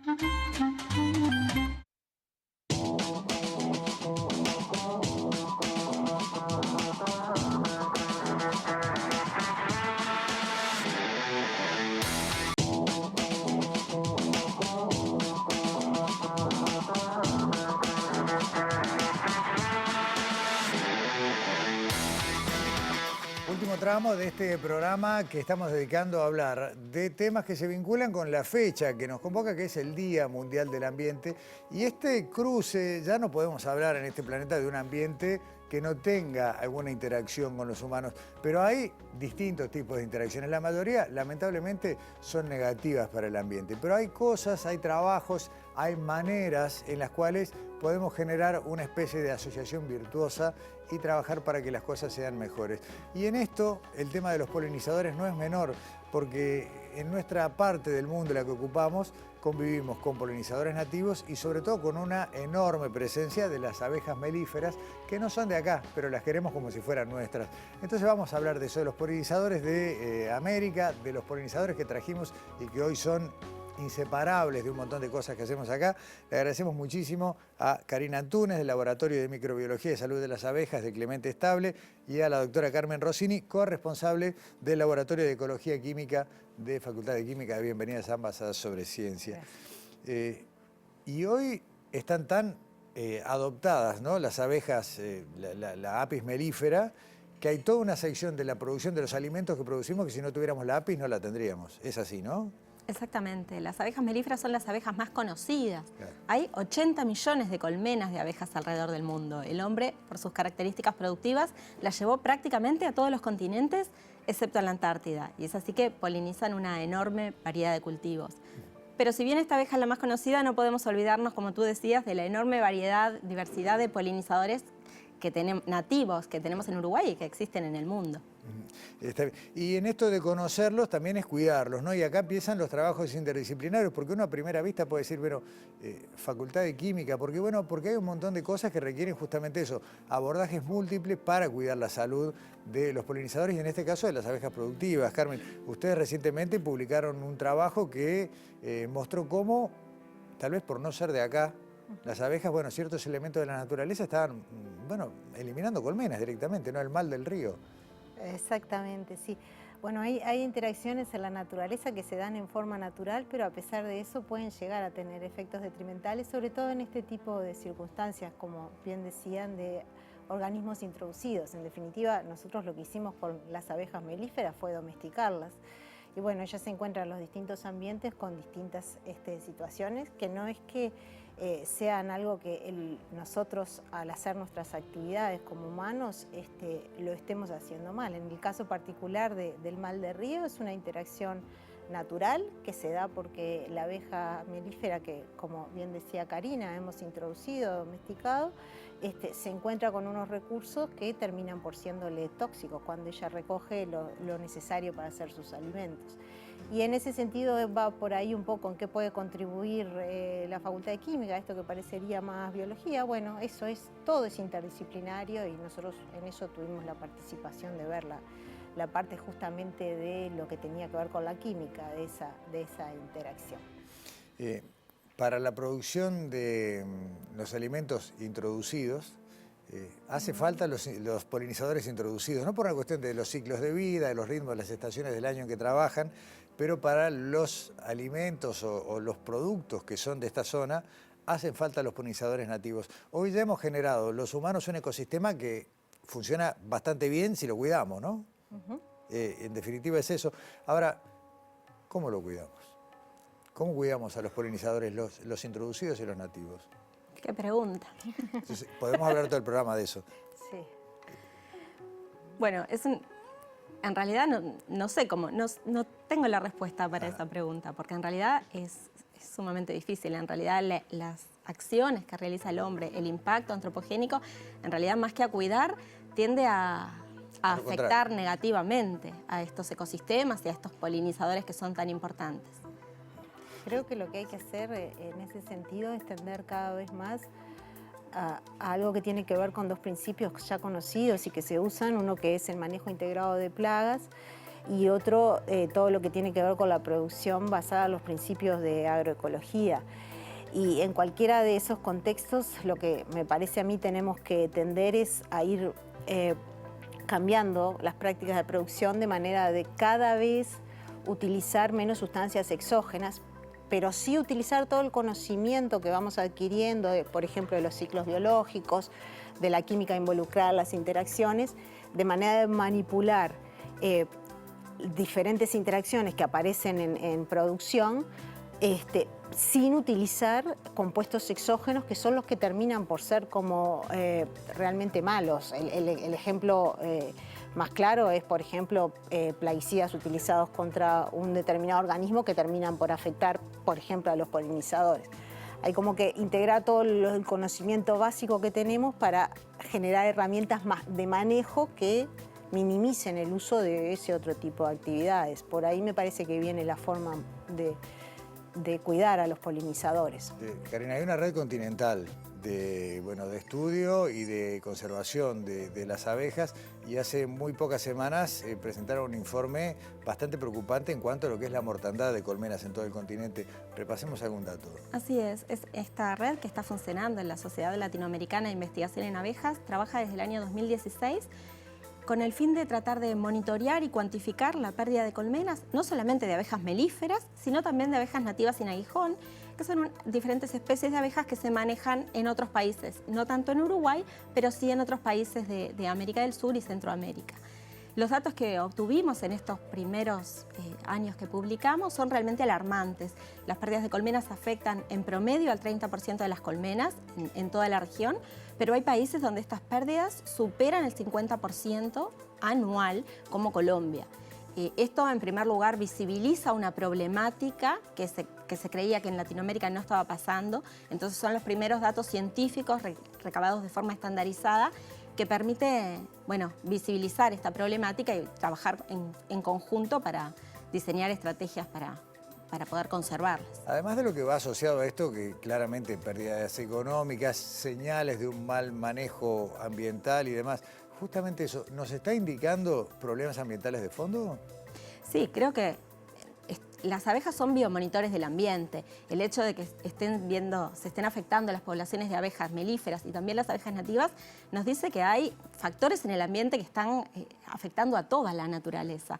Último tramo de este programa que estamos dedicando a hablar de temas que se vinculan con la fecha que nos convoca, que es el Día Mundial del Ambiente. Y este cruce, ya no podemos hablar en este planeta de un ambiente que no tenga alguna interacción con los humanos, pero hay distintos tipos de interacciones. La mayoría, lamentablemente, son negativas para el ambiente, pero hay cosas, hay trabajos, hay maneras en las cuales podemos generar una especie de asociación virtuosa y trabajar para que las cosas sean mejores. Y en esto, el tema de los polinizadores no es menor, porque en nuestra parte del mundo, la que ocupamos, convivimos con polinizadores nativos y sobre todo con una enorme presencia de las abejas melíferas, que no son de acá, pero las queremos como si fueran nuestras. Entonces vamos a hablar de eso, de los polinizadores de América, de los polinizadores que trajimos y que hoy son inseparables de un montón de cosas que hacemos acá. Le agradecemos muchísimo a Karina Antunes, del Laboratorio de Microbiología y Salud de las Abejas de Clemente Estable, y a la doctora Carmen Rossini, corresponsable del Laboratorio de Ecología Química de Facultad de Química. Bienvenidas ambas a Sobre Ciencia. Y hoy están tan adoptadas, ¿no?, las abejas, la apis melífera, que hay toda una sección de la producción de los alimentos que producimos que si no tuviéramos la apis no la tendríamos. Es así, ¿no? Exactamente. Las abejas melíferas son las abejas más conocidas. Claro. Hay 80 millones de colmenas de abejas alrededor del mundo. El hombre, por sus características productivas, las llevó prácticamente a todos los continentes excepto en la Antártida. Y es así que polinizan una enorme variedad de cultivos. Pero si bien esta abeja es la más conocida, no podemos olvidarnos, como tú decías, de la enorme diversidad de polinizadores que nativos que tenemos en Uruguay y que existen en el mundo. Y en esto de conocerlos también es cuidarlos, ¿no? Y acá empiezan los trabajos interdisciplinarios, porque uno a primera vista puede decir, bueno, facultad de química, porque hay un montón de cosas que requieren justamente eso, abordajes múltiples para cuidar la salud de los polinizadores y en este caso de las abejas productivas. Carmen, ustedes recientemente publicaron un trabajo que mostró cómo, tal vez por no ser de acá, las abejas, bueno, ciertos elementos de la naturaleza estaban, bueno, eliminando colmenas directamente, ¿no? El mal del río. Exactamente, sí. Bueno, hay interacciones en la naturaleza que se dan en forma natural, pero a pesar de eso pueden llegar a tener efectos detrimentales, sobre todo en este tipo de circunstancias, como bien decían, de organismos introducidos. En definitiva, nosotros lo que hicimos con las abejas melíferas fue domesticarlas. Y bueno, ellas se encuentran en los distintos ambientes con distintas situaciones, que no es que sean algo que nosotros al hacer nuestras actividades como humanos lo estemos haciendo mal. En el caso particular del mal de río es una interacción natural que se da porque la abeja melífera, que como bien decía Karina, hemos introducido, domesticado, se encuentra con unos recursos que terminan por siéndole tóxicos cuando ella recoge lo necesario para hacer sus alimentos. Y en ese sentido va por ahí un poco en qué puede contribuir la Facultad de Química, esto que parecería más biología. Bueno, todo es interdisciplinario y nosotros en eso tuvimos la participación de ver la parte justamente de lo que tenía que ver con la química, de esa interacción. Para la producción de los alimentos introducidos, hace falta los polinizadores introducidos, no por una cuestión de los ciclos de vida, de los ritmos, de las estaciones del año en que trabajan, pero para los alimentos o los productos que son de esta zona, hacen falta los polinizadores nativos. Hoy ya hemos generado los humanos un ecosistema que funciona bastante bien si lo cuidamos, ¿no? En definitiva es eso. Ahora, ¿cómo lo cuidamos? ¿Cómo cuidamos a los polinizadores, los introducidos y los nativos? Qué pregunta. Entonces, podemos hablar todo el programa de eso. Sí. Bueno, en realidad no sé cómo, no tengo la respuesta para esa pregunta, porque en realidad es sumamente difícil. En realidad las acciones que realiza el hombre, el impacto antropogénico, en realidad más que a cuidar, tiende a afectar negativamente a estos ecosistemas y a estos polinizadores que son tan importantes. Creo que lo que hay que hacer en ese sentido es tender cada vez más a algo que tiene que ver con dos principios ya conocidos y que se usan, uno que es el manejo integrado de plagas y otro todo lo que tiene que ver con la producción basada en los principios de agroecología. Y en cualquiera de esos contextos lo que me parece a mí tenemos que tender es a ir cambiando las prácticas de producción de manera de cada vez utilizar menos sustancias exógenas, pero sí utilizar todo el conocimiento que vamos adquiriendo, por ejemplo, de los ciclos biológicos, de la química involucrada, las interacciones, de manera de manipular diferentes interacciones que aparecen en producción, sin utilizar compuestos exógenos que son los que terminan por ser como realmente malos. El ejemplo más claro es, por ejemplo, plaguicidas utilizados contra un determinado organismo que terminan por afectar, por ejemplo, a los polinizadores. Hay como que integrar todo el conocimiento básico que tenemos para generar herramientas de manejo que minimicen el uso de ese otro tipo de actividades. Por ahí me parece que viene la forma de cuidar a los polinizadores. Karina, hay una red continental de estudio y de conservación de las abejas y hace muy pocas semanas presentaron un informe bastante preocupante en cuanto a lo que es la mortandad de colmenas en todo el continente. Repasemos algún dato. Así es esta red que está funcionando en la Sociedad Latinoamericana de Investigación en Abejas, trabaja desde el año 2016 con el fin de tratar de monitorear y cuantificar la pérdida de colmenas, no solamente de abejas melíferas, sino también de abejas nativas sin aguijón, que son diferentes especies de abejas que se manejan en otros países, no tanto en Uruguay, pero sí en otros países de América del Sur y Centroamérica. Los datos que obtuvimos en estos primeros años que publicamos son realmente alarmantes. Las pérdidas de colmenas afectan en promedio al 30% de las colmenas en toda la región, pero hay países donde estas pérdidas superan el 50% anual como Colombia. Esto, en primer lugar, visibiliza una problemática que se creía que en Latinoamérica no estaba pasando. Entonces son los primeros datos científicos recabados de forma estandarizada que permite, bueno, visibilizar esta problemática y trabajar en conjunto para diseñar estrategias para poder conservarlas. Además de lo que va asociado a esto, que claramente pérdidas económicas, señales de un mal manejo ambiental y demás, justamente eso, ¿nos está indicando problemas ambientales de fondo? Sí, creo que las abejas son biomonitores del ambiente. El hecho de que se estén afectando las poblaciones de abejas melíferas y también las abejas nativas nos dice que hay factores en el ambiente que están afectando a toda la naturaleza.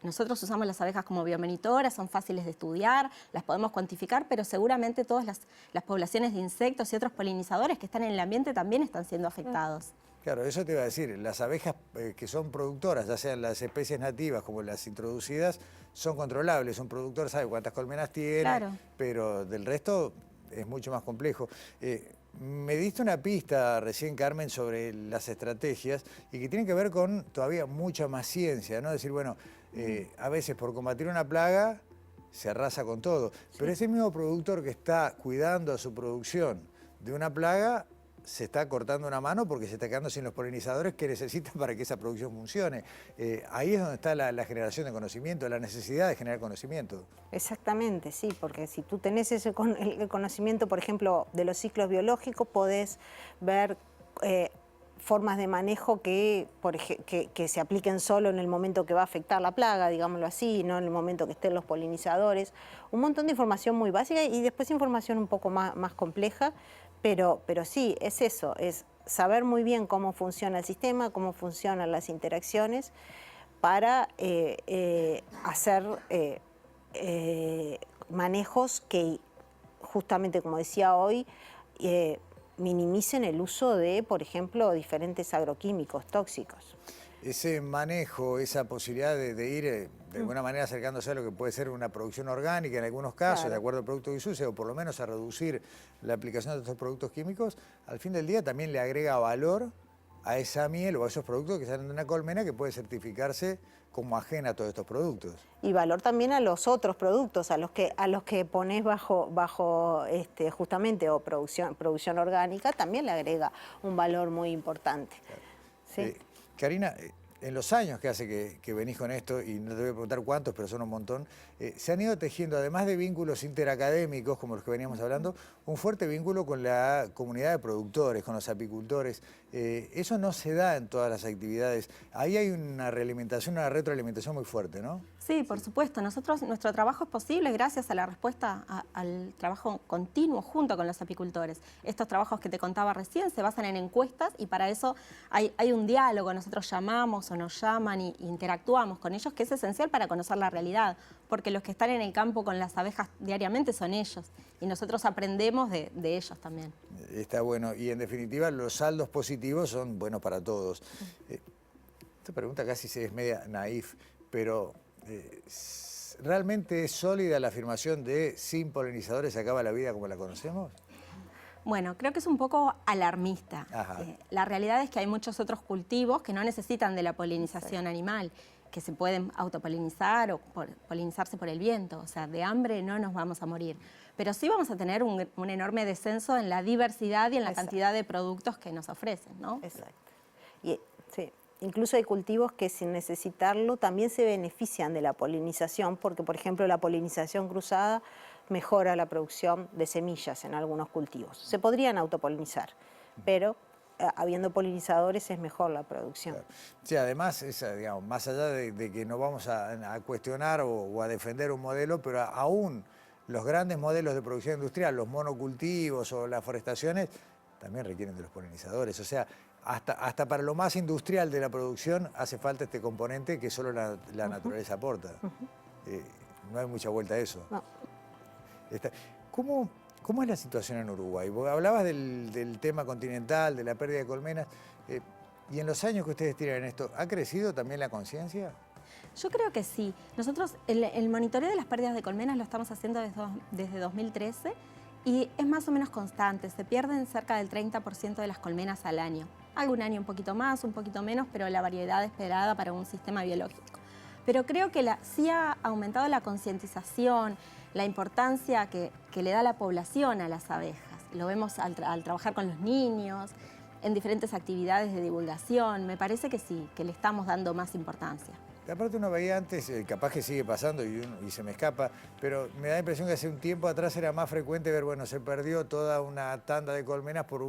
Nosotros usamos las abejas como biomonitoras, son fáciles de estudiar, las podemos cuantificar, pero seguramente todas las poblaciones de insectos y otros polinizadores que están en el ambiente también están siendo afectados. Claro, eso te iba a decir, las abejas que son productoras, ya sean las especies nativas como las introducidas, son controlables, un productor sabe cuántas colmenas tiene, claro, pero del resto es mucho más complejo. Me diste una pista recién, Carmen, sobre las estrategias y que tienen que ver con todavía mucha más ciencia, ¿no? Decir, bueno, a veces por combatir una plaga se arrasa con todo, pero ese mismo productor que está cuidando a su producción de una plaga se está cortando una mano porque se está quedando sin los polinizadores que necesita para que esa producción funcione. Ahí es donde está la generación de conocimiento, la necesidad de generar conocimiento. Exactamente, sí, porque si tú tenés el conocimiento, por ejemplo, de los ciclos biológicos, podés ver formas de manejo que se apliquen solo en el momento que va a afectar la plaga, digámoslo así, no en el momento que estén los polinizadores. Un montón de información muy básica y después información un poco más compleja, pero sí, es eso, es saber muy bien cómo funciona el sistema, cómo funcionan las interacciones para hacer manejos que, justamente como decía hoy, minimicen el uso de, por ejemplo, diferentes agroquímicos tóxicos. Ese manejo, esa posibilidad de ir de alguna manera acercándose a lo que puede ser una producción orgánica en algunos casos, claro, de acuerdo al producto que se use, o por lo menos a reducir la aplicación de estos productos químicos, al fin del día también le agrega valor a esa miel o a esos productos que salen de una colmena que puede certificarse como ajena a todos estos productos. Y valor también a los otros productos, a los que pones bajo justamente o producción orgánica, también le agrega un valor muy importante. Claro. ¿Sí? Karina, en los años que hace que venís con esto, y no te voy a preguntar cuántos, pero son un montón, se han ido tejiendo, además de vínculos interacadémicos, como los que veníamos hablando, un fuerte vínculo con la comunidad de productores, con los apicultores. Eso no se da en todas las actividades. Ahí hay una realimentación, una retroalimentación muy fuerte, ¿no? Sí, por supuesto. Nuestro trabajo es posible gracias a la respuesta al trabajo continuo junto con los apicultores. Estos trabajos que te contaba recién se basan en encuestas y para eso hay un diálogo. Nosotros llamamos o nos llaman e interactuamos con ellos, que es esencial para conocer la realidad, porque los que están en el campo con las abejas diariamente son ellos y nosotros aprendemos de ellos también. Está bueno y en definitiva los saldos positivos son buenos para todos. Esta pregunta casi es media naif, pero ¿realmente es sólida la afirmación de sin polinizadores se acaba la vida como la conocemos? Bueno, creo que es un poco alarmista. La realidad es que hay muchos otros cultivos que no necesitan de la polinización animal, que se pueden autopolinizar o polinizarse por el viento. O sea, de hambre no nos vamos a morir. Pero sí vamos a tener un enorme descenso en la diversidad y en la cantidad de productos que nos ofrecen, ¿no? Exacto. Y, sí. Incluso hay cultivos que sin necesitarlo también se benefician de la polinización, porque por ejemplo la polinización cruzada mejora la producción de semillas en algunos cultivos. Se podrían autopolinizar, pero habiendo polinizadores es mejor la producción. Claro. Sí, además, digamos, más allá de que no vamos a cuestionar o a defender un modelo, pero aún los grandes modelos de producción industrial, los monocultivos o las forestaciones, también requieren de los polinizadores. O sea, hasta para lo más industrial de la producción hace falta este componente que solo la naturaleza aporta. No hay mucha vuelta a eso. No. ¿Cómo es la situación en Uruguay? Vos hablabas del tema continental, de la pérdida de colmenas, y en los años que ustedes tienen en esto, ¿ha crecido también la conciencia? Yo creo que sí. Nosotros el monitoreo de las pérdidas de colmenas lo estamos haciendo desde 2013 y es más o menos constante. Se pierden cerca del 30% de las colmenas al año. Algún año un poquito más, un poquito menos, pero la variedad esperada para un sistema biológico. Pero creo que sí ha aumentado la concientización, la importancia que le da la población a las abejas. Lo vemos al trabajar con los niños, en diferentes actividades de divulgación. Me parece que sí, que le estamos dando más importancia. Aparte uno veía antes, capaz que sigue pasando y se me escapa, pero me da la impresión que hace un tiempo atrás era más frecuente ver, bueno, se perdió toda una tanda de colmenas por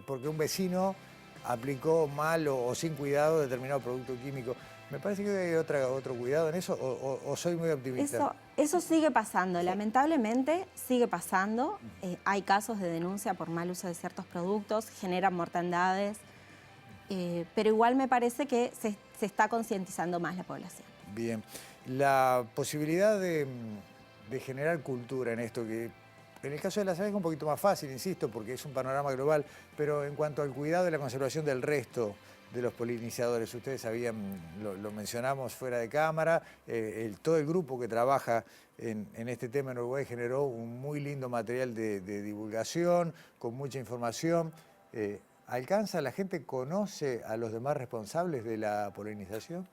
porque un vecino aplicó mal o sin cuidado determinado producto químico. Me parece que hay otro cuidado en eso, o soy muy optimista. Eso sigue pasando, lamentablemente sigue pasando. Hay casos de denuncia por mal uso de ciertos productos, generan mortandades, pero igual me parece que se está concientizando más la población. Bien, la posibilidad de generar cultura en esto, que en el caso de las abejas es un poquito más fácil, insisto, porque es un panorama global, pero en cuanto al cuidado y la conservación del resto de los polinizadores, ustedes lo mencionamos fuera de cámara, todo el grupo que trabaja en este tema en Uruguay generó un muy lindo material de divulgación, con mucha información. ¿Alcanza, la gente conoce a los demás responsables de la polinización?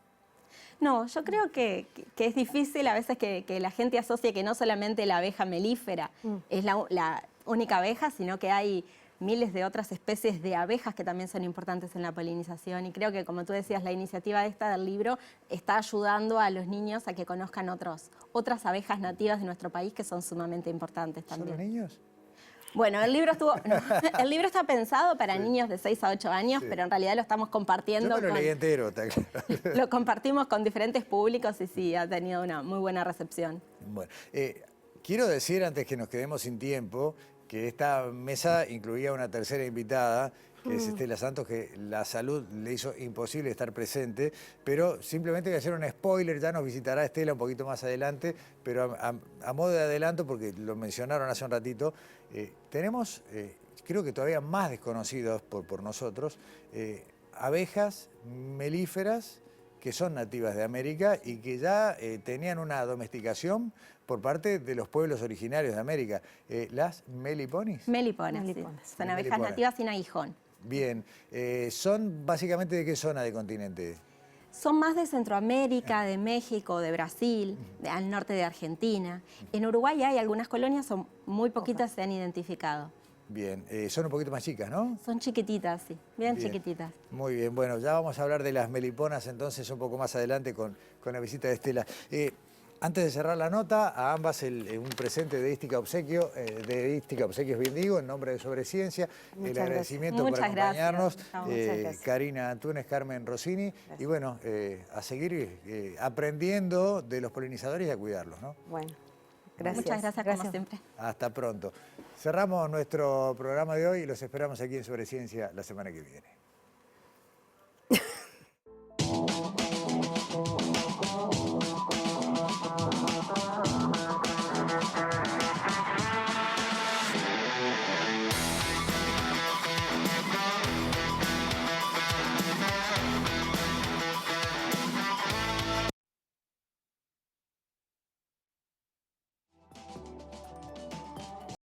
No, yo creo que es difícil a veces que la gente asocie que no solamente la abeja melífera es la única abeja, sino que hay miles de otras especies de abejas que también son importantes en la polinización, y creo que, como tú decías, la iniciativa del libro está ayudando a los niños a que conozcan otras abejas nativas de nuestro país que son sumamente importantes también. ¿Solo niños? Bueno, el libro está pensado para niños de 6 a 8 años, pero en realidad lo estamos compartiendo. Yo me lo leí entero, está claro. Lo compartimos con diferentes públicos y sí, ha tenido una muy buena recepción. Bueno, quiero decir, antes que nos quedemos sin tiempo, que esta mesa incluía una tercera invitada, que es Estela Santos, que la salud le hizo imposible estar presente, pero simplemente voy a hacer un spoiler, ya nos visitará Estela un poquito más adelante, pero a modo de adelanto, porque lo mencionaron hace un ratito, tenemos, creo que todavía más desconocidos por nosotros, abejas melíferas que son nativas de América y que ya tenían una domesticación por parte de los pueblos originarios de América. ¿Las meliponis? Meliponas, sí. Son abejas nativas sin aguijón. Bien. ¿Son básicamente de qué zona del continente? Son más de Centroamérica, de México, de Brasil, al norte de Argentina. En Uruguay hay algunas colonias, son muy poquitas, se han identificado. Bien, son un poquito más chicas, ¿no? Son chiquititas, sí, bien chiquititas. Muy bien, bueno, ya vamos a hablar de las meliponas entonces un poco más adelante con la visita de Estela. Antes de cerrar la nota, a ambas un presente de Ística Obsequios, bien digo, en nombre de Sobreciencia. El agradecimiento por acompañarnos. Karina Antunes, Carmen Rossini. Gracias. Y bueno, a seguir aprendiendo de los polinizadores y a cuidarlos, ¿no? Bueno, gracias. Muchas gracias como siempre. Hasta pronto. Cerramos nuestro programa de hoy y los esperamos aquí en Sobreciencia la semana que viene.